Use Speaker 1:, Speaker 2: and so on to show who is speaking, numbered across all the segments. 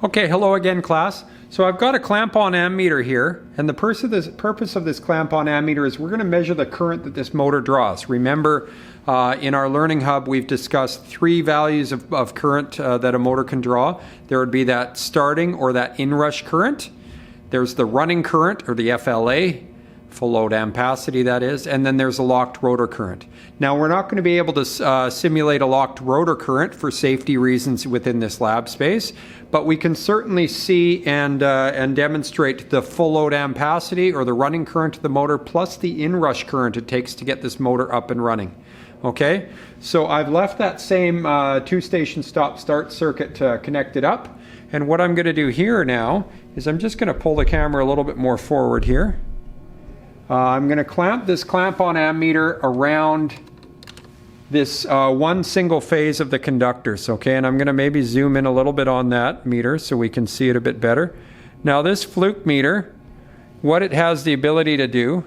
Speaker 1: Okay, hello again, class. So I've got a clamp-on ammeter here, and the purpose of this clamp-on ammeter is we're going to measure the current that this motor draws. Remember, in our learning hub, we've discussed three values of current that a motor can draw. There would be that starting or that inrush current. There's the running current, or the FLA, full load ampacity that is, and then there's a locked rotor current. Now we're not going to be able to simulate a locked rotor current for safety reasons within this lab space, but we can certainly see and demonstrate the full load ampacity or the running current of the motor plus the inrush current it takes to get this motor up and running. Okay, so I've left that same two-station stop-start circuit connected up, and what I'm going to do here now is I'm just going to pull the camera a little bit more forward here. I'm going to clamp this clamp-on ammeter around this one single phase of the conductors, okay? And I'm going to maybe zoom in a little bit on that meter so we can see it a bit better. Now this fluke meter, what it has the ability to do,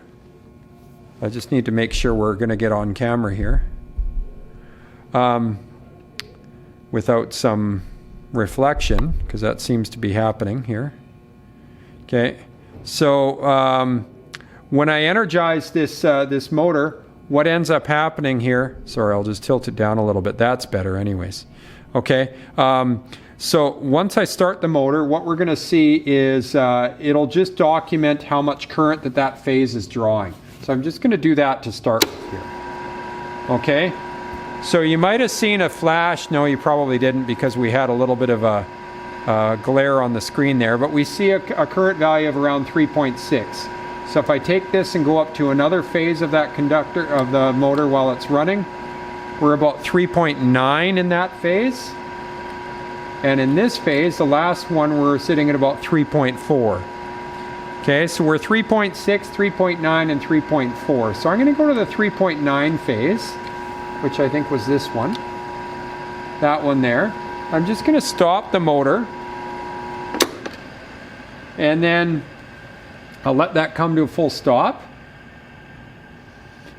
Speaker 1: I just need to make sure we're going to get on camera here without some reflection, because that seems to be happening here. Okay, so when I energize this this motor, what ends up happening here, sorry, I'll just tilt it down a little bit, that's better anyways. Okay, so once I start the motor, what we're going to see is it'll just document how much current that phase is drawing. So I'm just going to do that to start with here. Okay, so you might have seen a flash, no you probably didn't because we had a little bit of a glare on the screen there, but we see a current value of around 3.6. So if I take this and go up to another phase of that conductor of the motor while it's running, we're about 3.9 in that phase. And in this phase, the last one, we're sitting at about 3.4. Okay, so we're 3.6, 3.9, and 3.4. So I'm going to go to the 3.9 phase, which I think was this one. That one there. I'm just going to stop the motor. And then I'll let that come to a full stop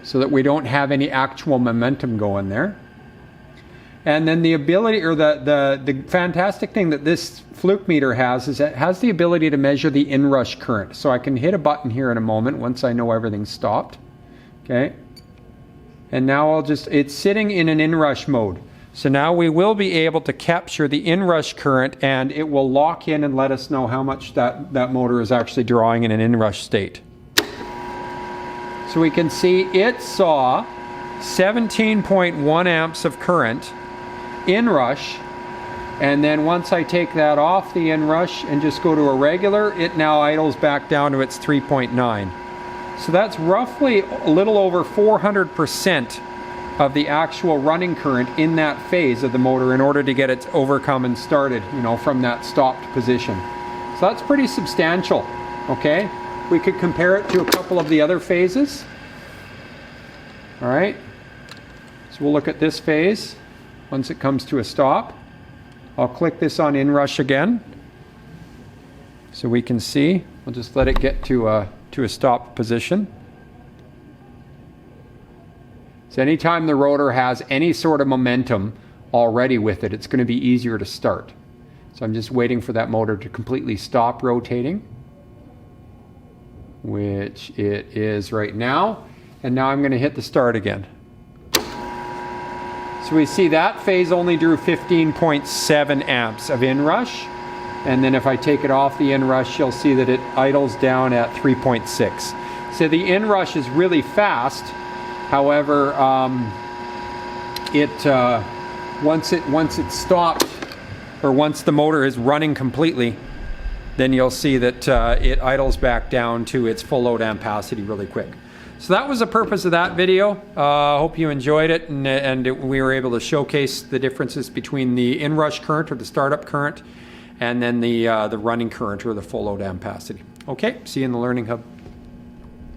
Speaker 1: so that we don't have any actual momentum going there. And then the ability, or the fantastic thing that this fluke meter has is it has the ability to measure the inrush current. So I can hit a button here in a moment once I know everything's stopped. Okay. And now it's sitting in an inrush mode. So now we will be able to capture the inrush current, and it will lock in and let us know how much that motor is actually drawing in an inrush state. So we can see it saw 17.1 amps of current inrush, and then once I take that off the inrush and just go to a regular, it now idles back down to its 3.9. So that's roughly a little over 400% of the actual running current in that phase of the motor in order to get it overcome and started, you know, from that stopped position. So that's pretty substantial, okay? We could compare it to a couple of the other phases. All right, so we'll look at this phase once it comes to a stop. I'll click this on inrush again so we can see. We'll just let it get to a stop position. So anytime the rotor has any sort of momentum already with it, it's going to be easier to start. So I'm just waiting for that motor to completely stop rotating, which it is right now. And now I'm going to hit the start again. So we see that phase only drew 15.7 amps of inrush. And then if I take it off the inrush, you'll see that it idles down at 3.6. So the inrush is really fast. However, once it's stopped, or once the motor is running completely, then you'll see that it idles back down to its full load ampacity really quick. So that was the purpose of that video. Hope you enjoyed it, and we were able to showcase the differences between the inrush current or the startup current, and then the running current or the full load ampacity. Okay, see you in the Learning Hub.